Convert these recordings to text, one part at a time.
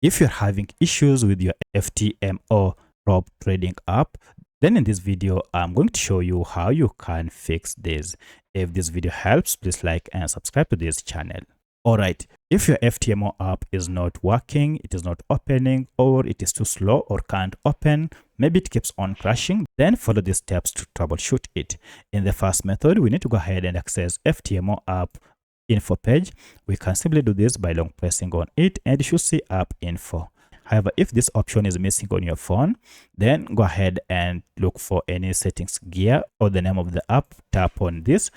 If you're having issues with your FTMO prop trading app, then in this video, I'm going to show you how you can fix this. If this video helps, please like and subscribe to this channel. Alright, if your FTMO app is not working, it is not opening, or it is too slow or can't open, maybe it keeps on crashing, then follow these steps to troubleshoot it. In the first method, we need to go ahead and access FTMO app info page. We can simply do this by long pressing on it and you should see app info. However, if this option is missing on your phone, then go ahead and look for any settings gear or the name of the app. Tap on this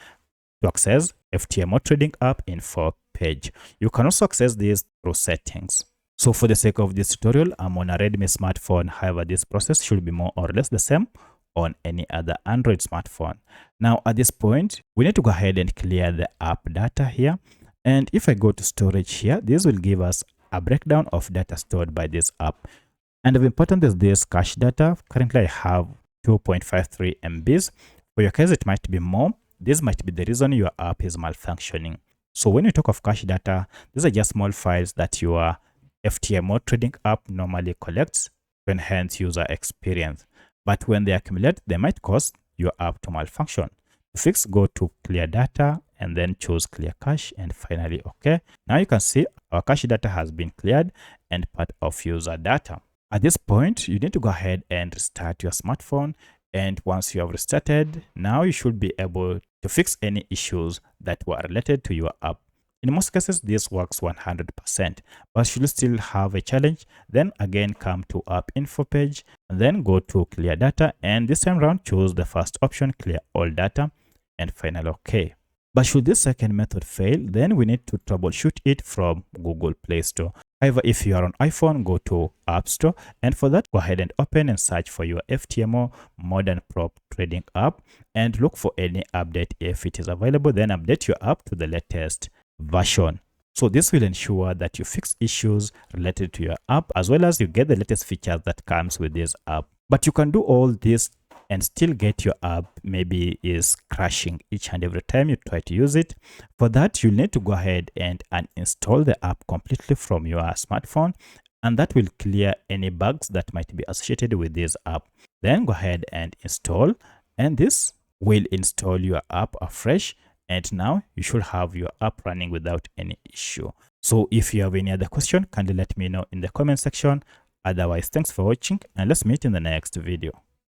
to access FTMO trading app info page. You can also access this through settings. So for the sake of this tutorial, I'm on a Redmi smartphone. However, this process should be more or less the same on any other Android smartphone. Now at this point, we need to go ahead and clear the app data here. And if I go to storage here, this will give us a breakdown of data stored by this app. And of importance is this cache data. Currently I have 2.53 MBs. For your case, it might be more. This might be the reason your app is malfunctioning. So when you talk of cache data, these are just small files that your FTMO trading app normally collects to enhance user experience. But when they accumulate, they might cause your app to malfunction. To fix, go to clear data and then choose clear cache and finally OK. Now you can see our cache data has been cleared and part of user data. At this point, you need to go ahead and restart your smartphone. And once you have restarted, now you should be able to fix any issues that were related to your app. In most cases, this works 100%, but should you still have a challenge, then again come to app info page and then go to clear data, and this time around choose the first option, clear all data, and final OK. But should this second method fail, then we need to troubleshoot it from Google Play Store. However, if you are on iPhone, go to App Store, and for that, go ahead and open and search for your FTMO modern prop trading app and look for any update. If it is available, then update your app to the latest version. So this will ensure that you fix issues related to your app as well as you get the latest features that comes with this app. But you can do all this and still get your app maybe is crashing each and every time you try to use it. For that, you'll need to go ahead and uninstall the app completely from your smartphone, and that will clear any bugs that might be associated with this app. Then go ahead and install, and this will install your app afresh. And now you should have your app running without any issue. So if you have any other question, kindly let me know in the comment section. Otherwise, thanks for watching and let's meet in the next video.